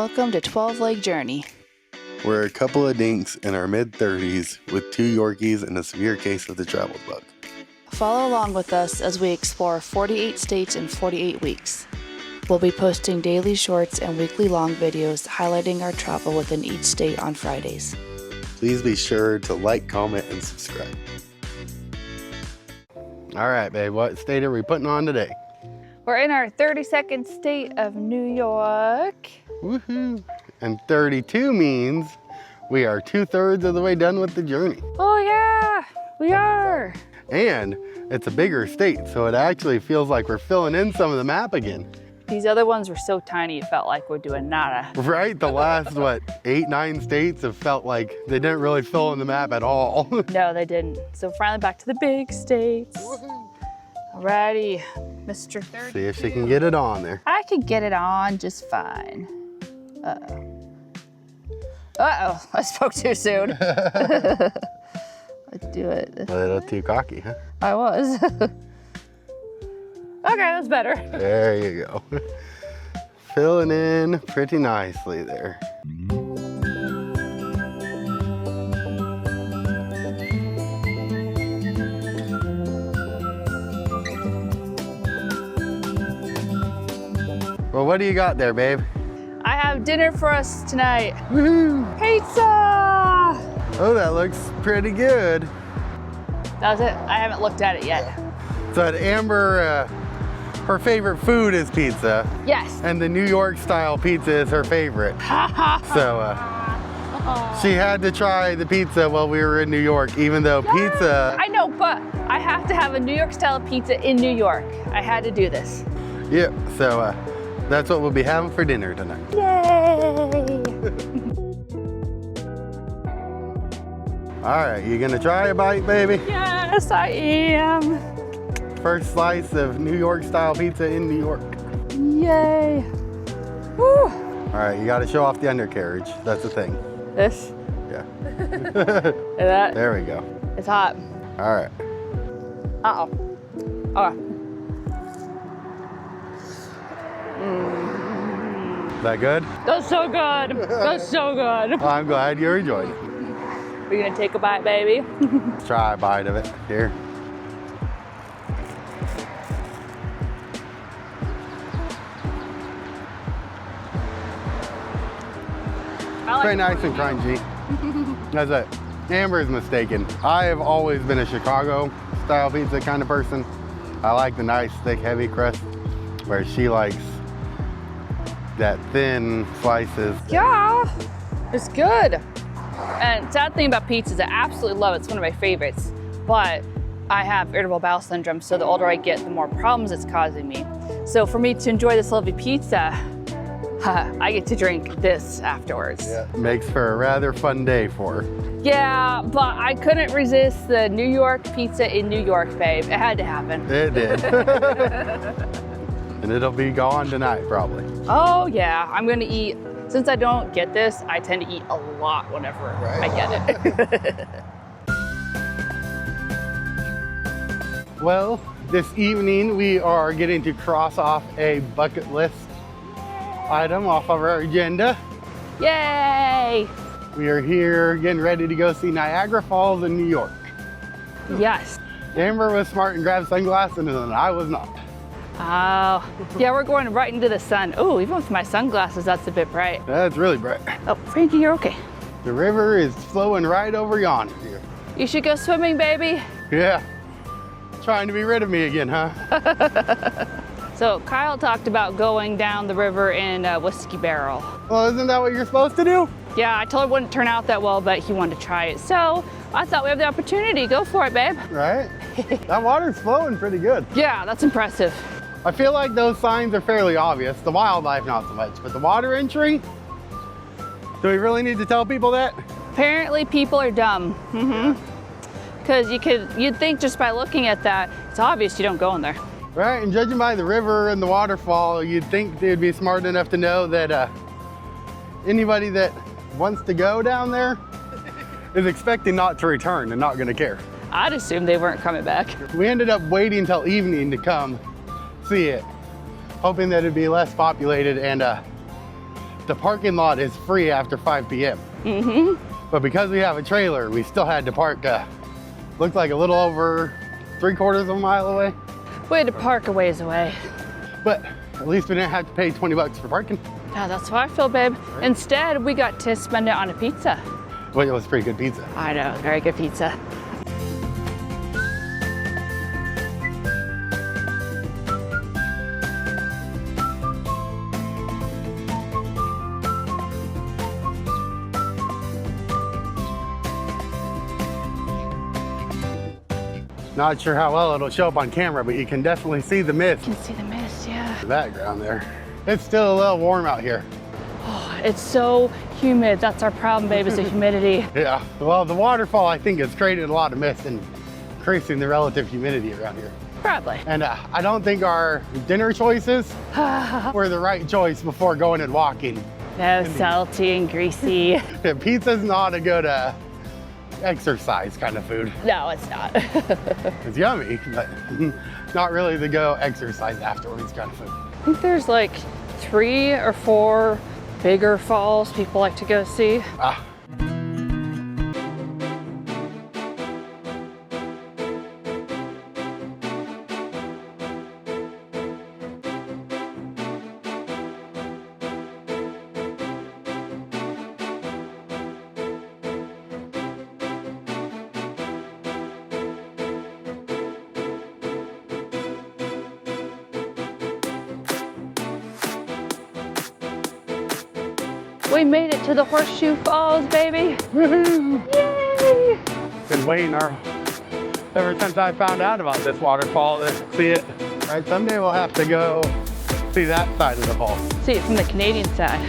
Welcome to 12 Leg Journey. We're a couple of dinks in our mid-30s with 2 Yorkies and a severe case of the travel bug. Follow along with us as we explore 48 states in 48 weeks. We'll be posting daily shorts and weekly long videos highlighting our travel within each state on Fridays. Please be sure to like, comment, and subscribe. All right, babe, what state are we putting on today? We're in our 32nd state of New York. Woohoo! And 32 means we are 2/3 of the way done with the journey. Oh yeah, we are. And it's a bigger state, so it actually feels like we're filling in some of the map again. These other ones were so tiny, it felt like we're doing nada. Right? The last, 8, 9 states have felt like they didn't really fill in the map at all. No, they didn't. So finally back to the big states. Alrighty, Mr. 32. See if she can get it on there. I could get it on just fine. Uh-oh. Uh-oh, I spoke too soon. Let's do it. A little too cocky, huh? I was. Okay, that's better. There you go. Filling in pretty nicely there. Well, what do you got there, babe? I have dinner for us tonight. Woohoo! Pizza! Oh, that looks pretty good. That was it. I haven't looked at it yet. So at Amber, her favorite food is pizza. Yes. And the New York style pizza is her favorite. So she had to try the pizza while we were in New York, even though pizza... I know, but I have to have a New York style pizza in New York. I had to do this. Yep, so that's what we'll be having for dinner tonight. Yay! All right, you gonna try a bite, baby? Yes, I am. First slice of New York style pizza in New York. Yay. Woo. All right, you gotta show off the undercarriage. That's the thing. This? Yeah. That? There we go. It's hot. All right. Uh-oh. Oh. Is that good? That's so good. That's so good. Well, I'm glad you enjoyed it. Are you gonna take a bite, baby? Let's try a bite of it. Here. Very nice and crunchy. That's it. Amber's mistaken. I have always been a Chicago style pizza kind of person. I like the nice, thick, heavy crust, where she likes that thin slices. Yeah, it's good. And sad thing about pizza is I absolutely love it. It's one of my favorites. But I have irritable bowel syndrome, so the older I get, the more problems it's causing me. So for me to enjoy this lovely pizza, I get to drink this afterwards. Yeah. Makes for a rather fun day for her. Yeah, but I couldn't resist the New York pizza in New York, babe. It had to happen. It did. And it'll be gone tonight, probably. Oh yeah, I'm gonna eat. Since I don't get this, I tend to eat a lot whenever I get it. Well, this evening we are getting to cross off a bucket list item off of our agenda. Yay! We are here getting ready to go see Niagara Falls in New York. Yes. Amber was smart and grabbed sunglasses and I was not. Oh, yeah, we're going right into the sun. Oh, even with my sunglasses, that's a bit bright. That's really bright. Oh, Frankie, you're okay. The river is flowing right over yonder here. You should go swimming, baby. Yeah. Trying to be rid of me again, huh? So Kyle talked about going down the river in a whiskey barrel. Well, isn't that what you're supposed to do? Yeah, I told him it wouldn't turn out that well, but he wanted to try it. So I thought we have the opportunity. Go for it, babe. Right? That water's flowing pretty good. Yeah, that's impressive. I feel like those signs are fairly obvious. The wildlife, not so much, but the water entry, do we really need to tell people that? Apparently people are dumb. Because you'd think just by looking at that, it's obvious you don't go in there. Right, and judging by the river and the waterfall, you'd think they'd be smart enough to know that anybody that wants to go down there is expecting not to return and not gonna care. I'd assume they weren't coming back. We ended up waiting till evening to come see it, hoping that it'd be less populated and the parking lot is free after 5 p.m. But because we have a trailer, we still had to park, looked like a little over 3/4 of a mile away. We had to park a ways away. But at least we didn't have to pay 20 bucks for parking. Yeah, that's how I feel, babe. Instead, we got to spend it on a pizza. But it was pretty good pizza. I know, very good pizza. Not sure how well it'll show up on camera, but you can definitely see the mist. You can see the mist, yeah. The background there. It's still a little warm out here. Oh, it's so humid. That's our problem, babe, is the humidity. Yeah, well, the waterfall, I think, has created a lot of mist and increasing the relative humidity around here. Probably. And I don't think our dinner choices were the right choice before going and walking. No, salty and greasy. Pizza's not a good exercise kind of food. No, it's not. It's yummy, but not really the go exercise afterwards kind of food. I think there's like 3 or 4 bigger falls people like to go see. We made it to the Horseshoe Falls, baby. Woohoo! Yay! Been waiting ever since I found out about this waterfall to see it. Right, someday we'll have to go see that side of the fall. See it from the Canadian side.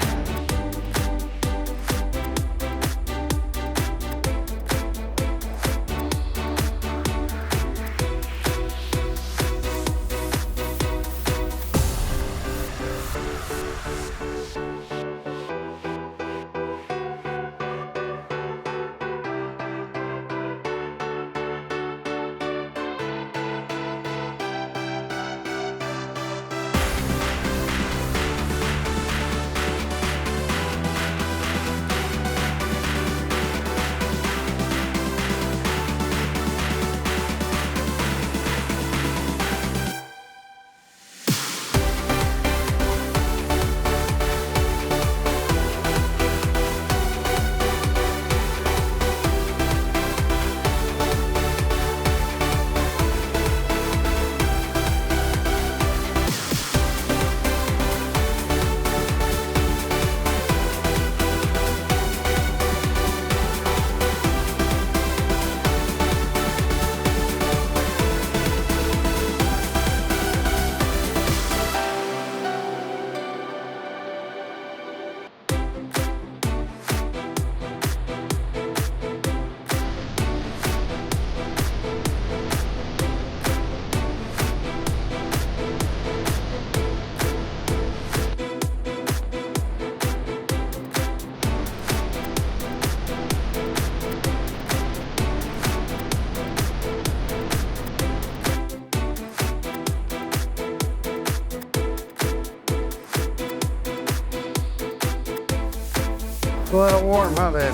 A little warm, huh, babe?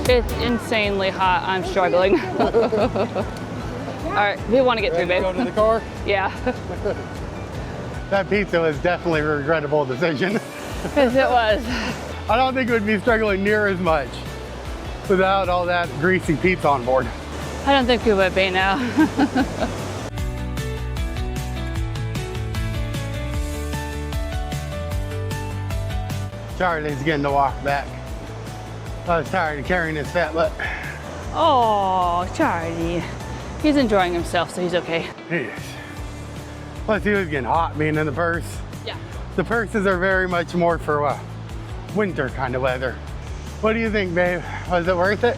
It's insanely hot. I'm struggling. All right, we want to get through, babe. Go to the car? Yeah. That pizza was definitely a regrettable decision. Yes, it was. I don't think it would be struggling near as much without all that greasy pizza on board. I don't think we would be now. Charlie's getting to walk back. I was tired of carrying his fat butt. Oh, Charlie. He's enjoying himself, so he's okay. He is. Plus he was getting hot being in the purse. Yeah. The purses are very much more for winter kind of weather. What do you think, babe? Was it worth it?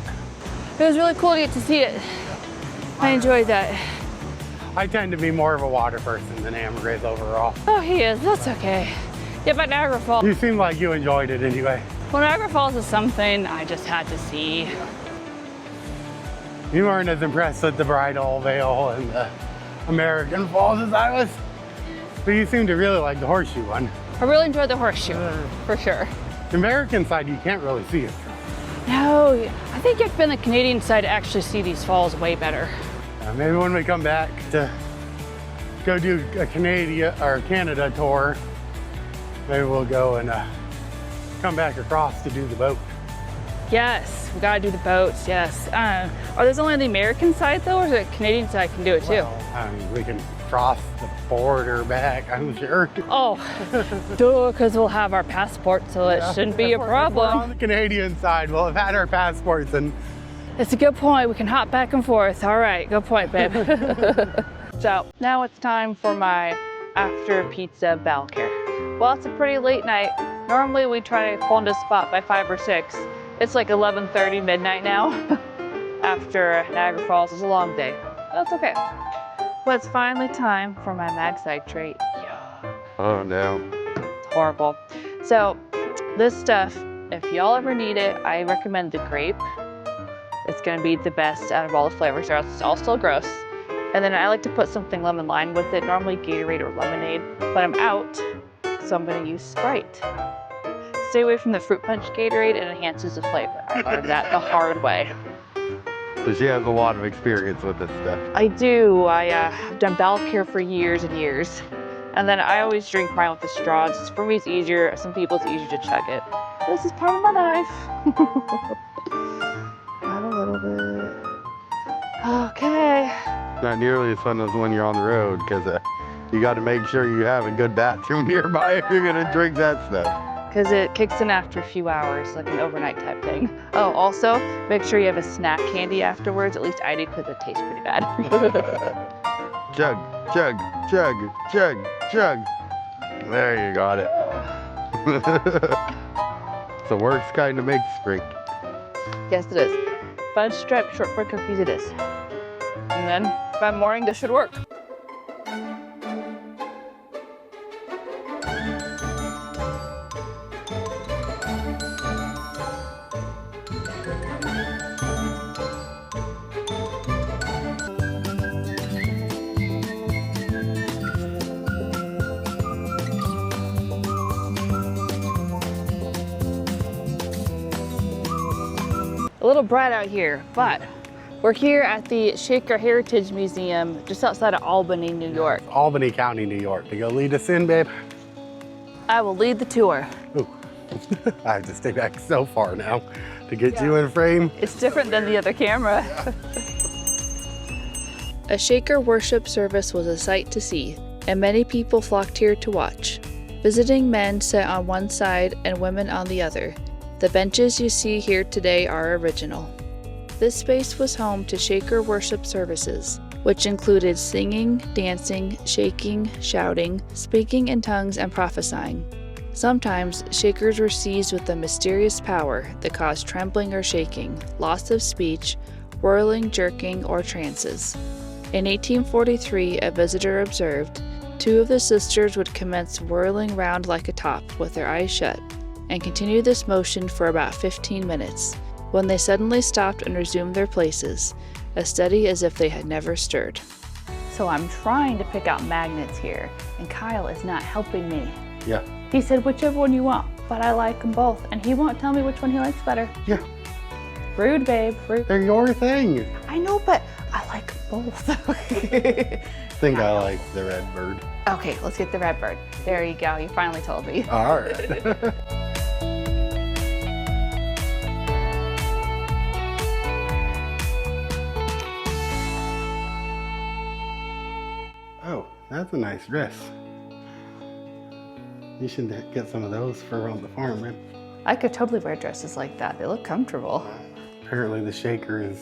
It was really cool to get to see it. I enjoyed that. I tend to be more of a water person than Amber is overall. Oh, he is. That's okay. Yeah, but Niagara Falls. You seem like you enjoyed it anyway. Well, Niagara Falls is something I just had to see. You weren't as impressed with the Bridal Veil and the American Falls as I was, but you seem to really like the Horseshoe one. I really enjoyed the Horseshoe, for sure. American side, you can't really see it. No, I think you have to be on the Canadian side to actually see these falls way better. Maybe when we come back to go do a Canada tour, maybe we'll go and come back across to do the boat. Yes, we gotta do the boats, yes. Are those only on the American side though, or the Canadian side can do it too? Well, we can cross the border back, I'm sure. Oh, duh, because we'll have our passport, so it shouldn't be a problem. If we're on the Canadian side, we'll have had our passports and... It's a good point, we can hop back and forth. All right, good point, babe. So now it's time for my after pizza bowel care. Well, it's a pretty late night. Normally we try to pull into a spot by 5 or 6. It's like 11:30 midnight now. After Niagara Falls is a long day. That's okay. But it's finally time for my Magside trait. Oh no. It's horrible. So this stuff, if y'all ever need it, I recommend the grape. It's gonna be the best out of all the flavors, or else it's all still gross. And then I like to put something lemon lime with it, normally Gatorade or lemonade, but I'm out, so I'm gonna use Sprite. Stay away from the fruit punch Gatorade, it enhances the flavor. I learned that the hard way. So she has a lot of experience with this stuff. I do. I've done bowel care for years and years. And then I always drink mine with the straws. For me, it's easier. Some people, it's easier to chug it. This is part of my life. Add a little bit. Okay. Not nearly as fun as when you're on the road, because you got to make sure you have a good bathroom nearby if you're gonna drink that stuff. Because it kicks in after a few hours, like an overnight type thing. Oh, also, make sure you have a snack candy afterwards. At least I do, because it tastes pretty bad. Chug, chug, chug, chug, chug. There you got it. It's the worst kind of mixed drink. Yes, it is. Fudge stripe shortbread cookies it is. And then by morning, this should work. A little bright out here, but we're here at the Shaker Heritage Museum just outside of Albany, New York. Albany County, New York. To go lead us in, babe? I will lead the tour. Ooh. I have to stay back so far now to get you in frame. It's different than the other camera. A Shaker worship service was a sight to see, and many people flocked here to watch. Visiting men sat on one side and women on the other. The benches you see here today are original. This space was home to Shaker worship services, which included singing, dancing, shaking, shouting, speaking in tongues, and prophesying. Sometimes, Shakers were seized with a mysterious power that caused trembling or shaking, loss of speech, whirling, jerking, or trances. In 1843, a visitor observed, 2 of the sisters would commence whirling round like a top with their eyes shut, and continue this motion for about 15 minutes, when they suddenly stopped and resumed their places, as steady as if they had never stirred. So I'm trying to pick out magnets here, and Kyle is not helping me. Yeah. He said whichever one you want, but I like them both, and he won't tell me which one he likes better. Yeah. Rude, babe, rude. They're your thing. I know, but I like both. I think I like the red bird. Okay, let's get the red bird. There you go, you finally told me. All right. Oh, that's a nice dress. You should get some of those for on the farm, man. I could totally wear dresses like that. They look comfortable. Apparently the Shaker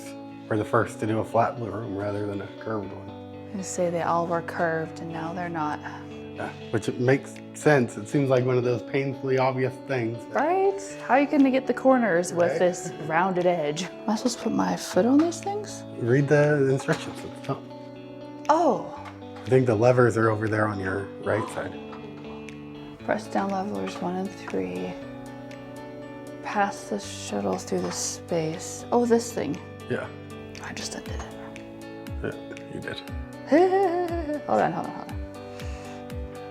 were the first to do a flat blue room rather than a curved one. I say they all were curved and now they're not. Yeah, which it makes sense. It seems like one of those painfully obvious things. Right? How are you gonna get the corners with this rounded edge? Am I supposed to put my foot on these things? Read the instructions at the top. Oh. I think the levers are over there on your right side. Press down levers 1 and 3. Pass the shuttle through the space. Oh, this thing. Yeah. I just undid it. Yeah, you did. Hold on. All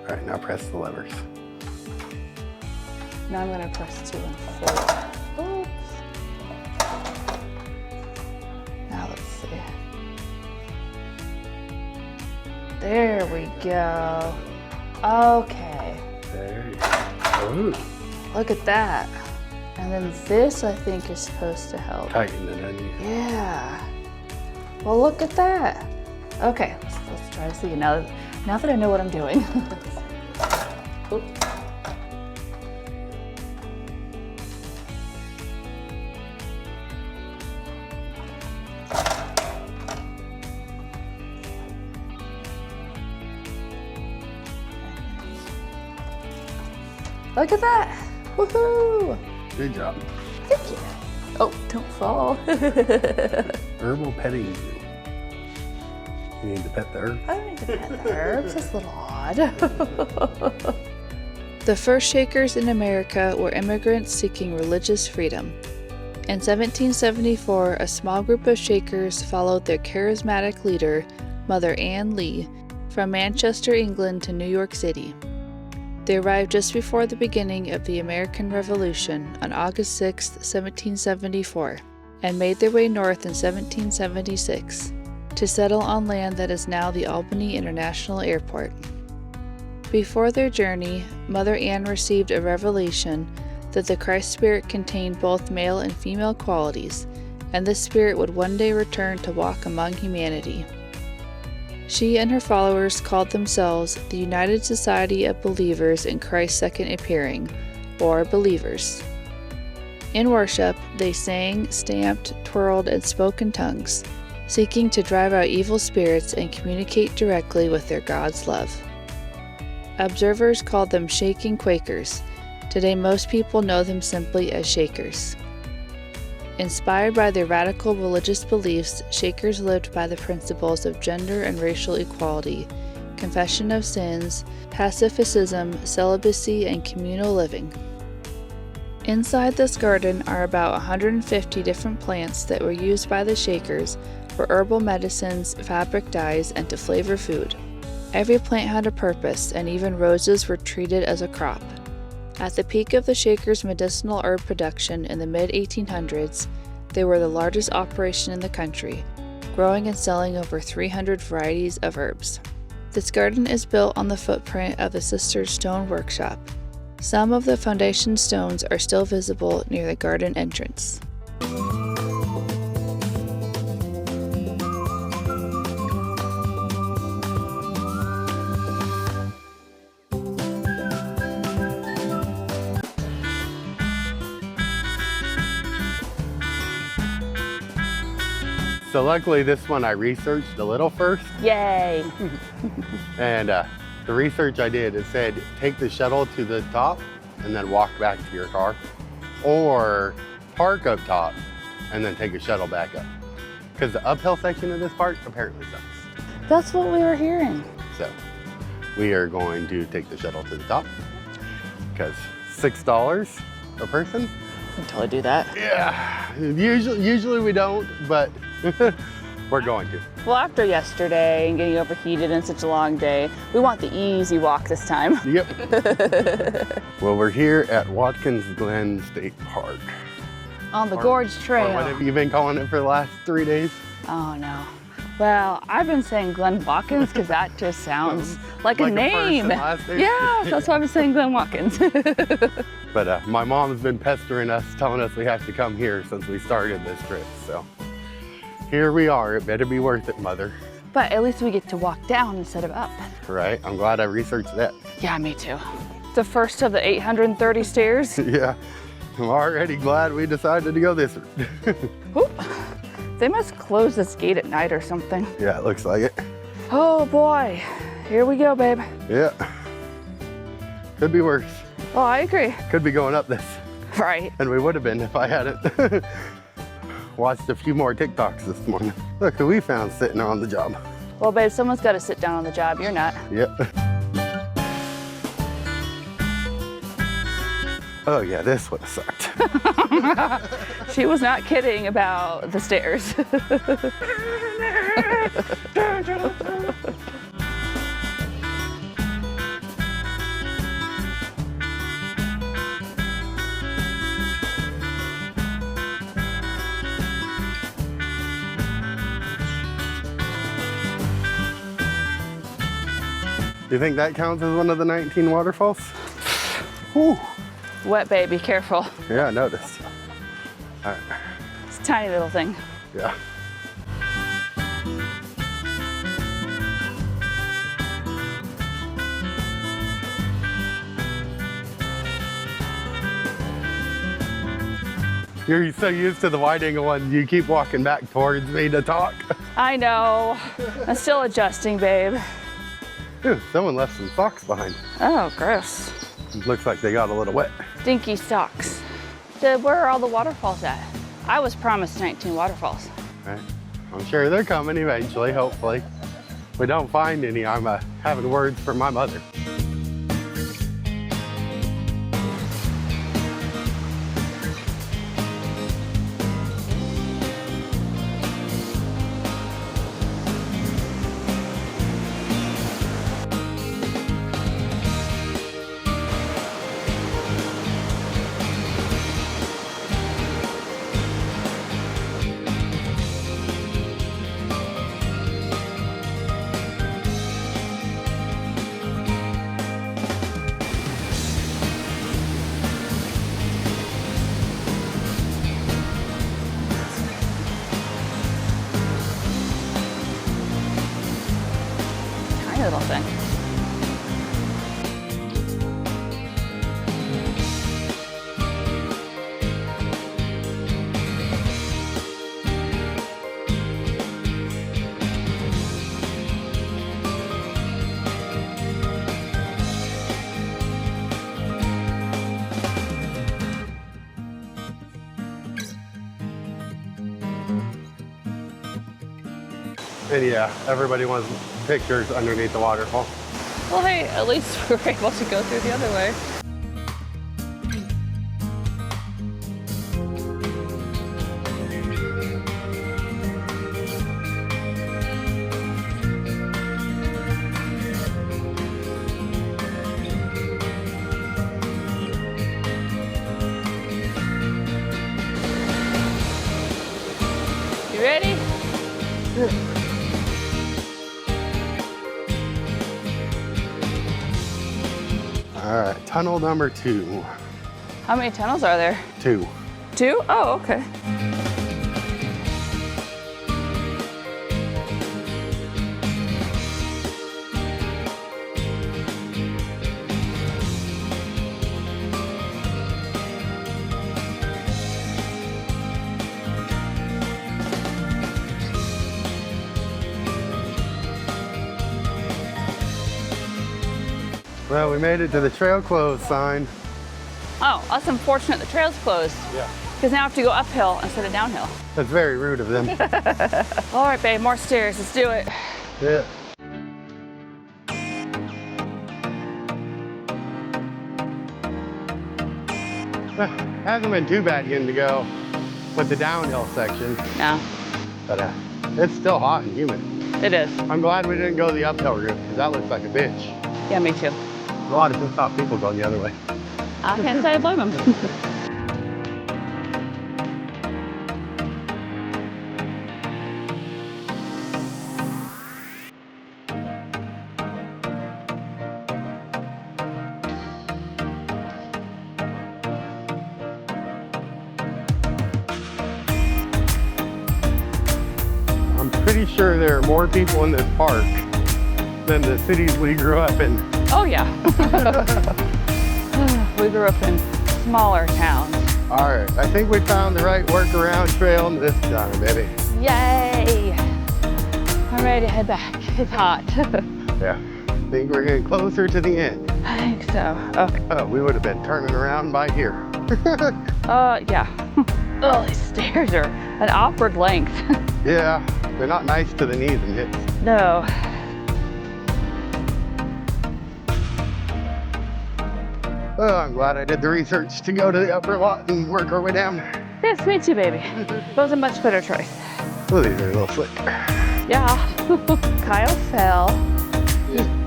right, now press the levers. Now I'm gonna press 2 and 4. Oops. Now let's see. There we go. Okay. There you go. Ooh. Look at that. And then this, I think, is supposed to help. Tighten it, onion. Yeah. Well, look at that. Okay, let's try to see. Now that I know what I'm doing. Oop. Look at that. Woohoo! Good job. Thank you. Oh, don't fall. Herbal petting zoo. You need to pet the herb? I don't need to pet the herbs. That's a little odd. The first Shakers in America were immigrants seeking religious freedom. In 1774, a small group of Shakers followed their charismatic leader, Mother Ann Lee, from Manchester, England to New York City. They arrived just before the beginning of the American Revolution on August 6, 1774, and made their way north in 1776 to settle on land that is now the Albany International Airport. Before their journey, Mother Ann received a revelation that the Christ spirit contained both male and female qualities, and this spirit would one day return to walk among humanity. She and her followers called themselves the United Society of Believers in Christ's Second Appearing, or Believers. In worship, they sang, stamped, twirled, and spoke in tongues, seeking to drive out evil spirits and communicate directly with their God's love. Observers called them Shaking Quakers. Today, most people know them simply as Shakers. Inspired by their radical religious beliefs, Shakers lived by the principles of gender and racial equality, confession of sins, pacifism, celibacy, and communal living. Inside this garden are about 150 different plants that were used by the Shakers for herbal medicines, fabric dyes, and to flavor food. Every plant had a purpose, and even roses were treated as a crop. At the peak of the Shakers' medicinal herb production in the mid-1800s, they were the largest operation in the country, growing and selling over 300 varieties of herbs. This garden is built on the footprint of the Sisters' Stone Workshop. Some of the foundation stones are still visible near the garden entrance. So luckily this one I researched a little first. Yay! And the research I did, it said take the shuttle to the top and then walk back to your car, or park up top and then take a shuttle back up. Because the uphill section of this park apparently sucks. That's what we were hearing. So we are going to take the shuttle to the top because $6 a person. We can totally do that. Yeah, usually we don't, but we're going to. Well, after yesterday and getting overheated and such a long day, we want the easy walk this time. Yep. Well, we're here at Watkins Glen State Park. On the Gorge Trail. Or what have you been calling it for the last 3 days? Oh no. Well, I've been saying Glen Watkins because that just sounds like a name. Yeah, that's why I've been saying Glen Watkins. But my mom's been pestering us, telling us we have to come here since we started this trip. So here we are. It better be worth it, Mother. But at least we get to walk down instead of up. Right? I'm glad I researched that. Yeah, me too. The first of the 830 stairs. Yeah. I'm already glad we decided to go this route. Oop. They must close this gate at night or something. Yeah, it looks like it. Oh boy. Here we go, babe. Yeah. Could be worse. Oh, I agree. Could be going up this. Right. And we would have been if I hadn't watched a few more TikToks this morning. Look who we found sitting on the job. Well, babe, someone's got to sit down on the job. You're not. Yep. Oh yeah, this would have sucked. She was not kidding about the stairs. Do you think that counts as one of the 19 waterfalls? Whew. Wet baby, careful. Yeah, I noticed. All right. It's a tiny little thing. Yeah. You're so used to the wide angle one, you keep walking back towards me to talk. I know. I'm still adjusting, babe. Ooh, someone left some socks behind. Oh, gross. It looks like they got a little wet. Stinky socks. Where are all the waterfalls at? I was promised 19 waterfalls. Right. I'm sure they're coming eventually, hopefully. If we don't find any, I'm having words from my mother. Little thing. And yeah, everybody wants pictures underneath the waterfall. Well, hey, at least we were able to go through the other way. You ready? All right, tunnel number 2. How many tunnels are there? 2. 2? Oh, okay. Well, we made it to the trail closed sign. Oh, that's unfortunate the trail's closed. Yeah. Because now I have to go uphill instead of downhill. That's very rude of them. All right, babe, more stairs. Let's do it. Yeah. Hasn't been too bad getting to go with the downhill section, No, but it's still hot and humid. it is. I'm glad we didn't go the uphill route because that looks like a bitch. Yeah, me too. A lot of top people going the other way. I can't say I blame them. I'm pretty sure there are more people in this park than the cities we grew up in. Oh, yeah. We grew up in smaller towns. All right, I think we found the right workaround trail this time, baby. Yay! I'm ready to head back. It's hot. Yeah, I think we're getting closer to the end. I think so. Okay. Oh, we would have been turning around by here. Yeah. Oh, these stairs are an awkward length. Yeah, they're not nice to the knees and hips. No. Oh, I'm glad I did the research to go to the upper lot and work our way down. Yes, me too, baby. That was a much better choice. Oh, these are a little slick. Yeah. Kyle fell.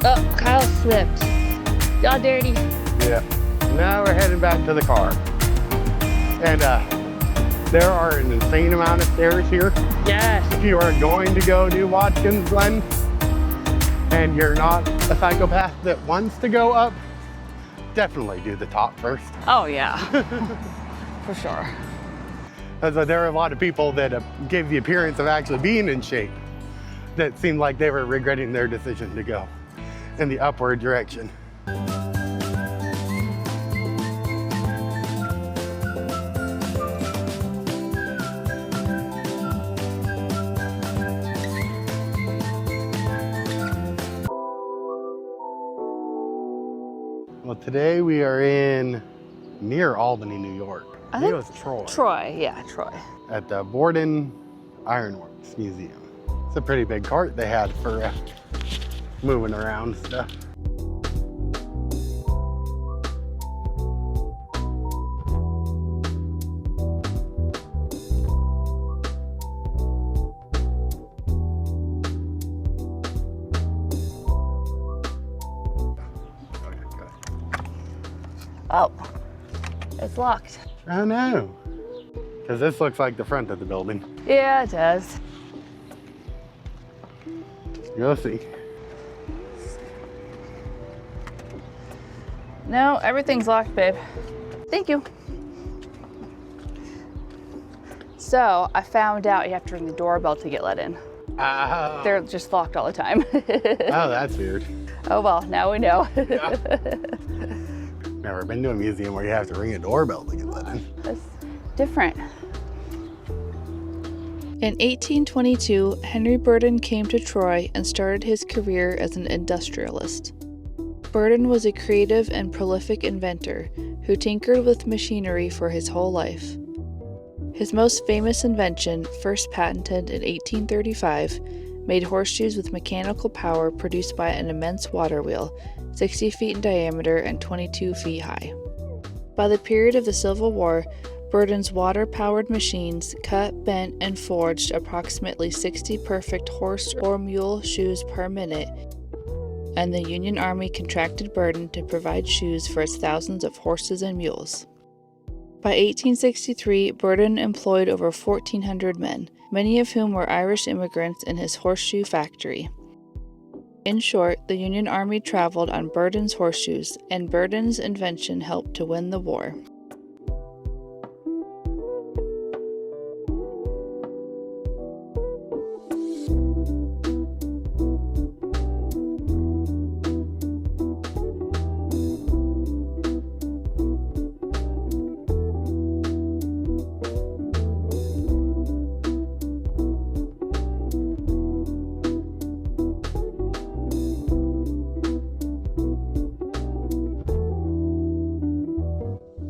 Oh, Kyle slipped. Y'all dirty. Yeah. Now we're heading back to the car. And there are an insane amount of stairs here. Yes. If you are going to go do Watkins, Glen, and you're not a psychopath that wants to go up, definitely do the top first. Oh yeah, for sure. As there are a lot of people that gave the appearance of actually being in shape that seemed like they were regretting their decision to go in the upward direction. Well, today we are near Albany, New York. I think it was Troy. Troy, yeah, Troy. At the Borden Ironworks Museum. It's a pretty big cart they had for moving around stuff. Oh, it's locked. Oh no, because this looks like the front of the building. Yeah, it does. Go see. No, everything's locked, babe. Thank you. So I found out you have to ring the doorbell to get let in. Oh. They're just locked all the time. Oh, that's weird. Oh well, now we know. Yeah. Never been to a museum where you have to ring a doorbell to get let in. That's different. In 1822, Henry Burden came to Troy and started his career as an industrialist. Burden was a creative and prolific inventor who tinkered with machinery for his whole life. His most famous invention, first patented in 1835, made horseshoes with mechanical power produced by an immense water wheel, 60 feet in diameter and 22 feet high. By the period of the Civil War, Burden's water-powered machines cut, bent, and forged approximately 60 perfect horse or mule shoes per minute, and the Union Army contracted Burden to provide shoes for its thousands of horses and mules. By 1863, Burden employed over 1,400 men, many of whom were Irish immigrants in his horseshoe factory. In short, the Union Army traveled on Burden's horseshoes, and Burden's invention helped to win the war.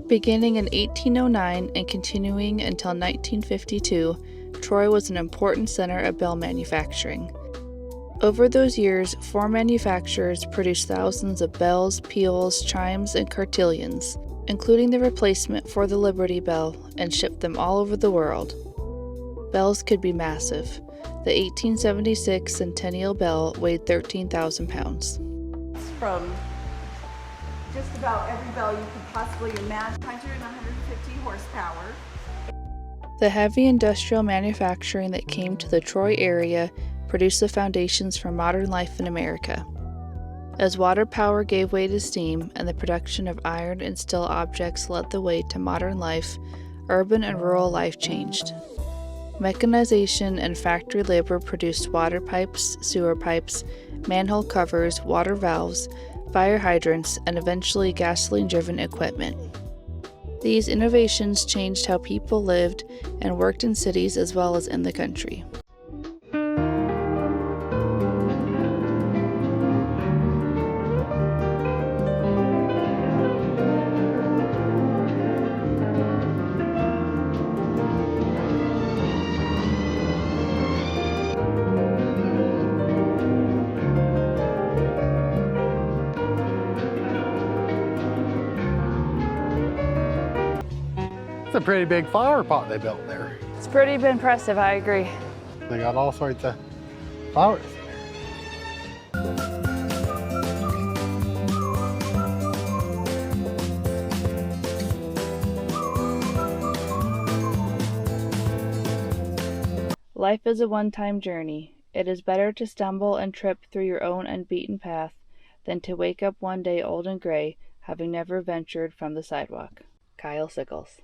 Beginning in 1809 and continuing until 1952, Troy was an important center of bell manufacturing. Over those years, 4 manufacturers produced thousands of bells, peals, chimes, and cartillons, including the replacement for the Liberty Bell, and shipped them all over the world. Bells could be massive. The 1876 Centennial Bell weighed 13,000 pounds. From just about every bell you could possibly imagine, 100 and 150 horsepower. The heavy industrial manufacturing that came to the Troy area produced the foundations for modern life in America. As water power gave way to steam and the production of iron and steel objects led the way to modern life, urban and rural life changed. Mechanization and factory labor produced water pipes, sewer pipes, manhole covers, water valves, fire hydrants, and eventually gasoline-driven equipment. These innovations changed how people lived and worked in cities as well as in the country. It's a pretty big flower pot they built there. It's pretty impressive, I agree. They got all sorts of flowers in there. Life is a one-time journey. It is better to stumble and trip through your own unbeaten path than to wake up one day old and gray, having never ventured from the sidewalk. Kyle Sickles.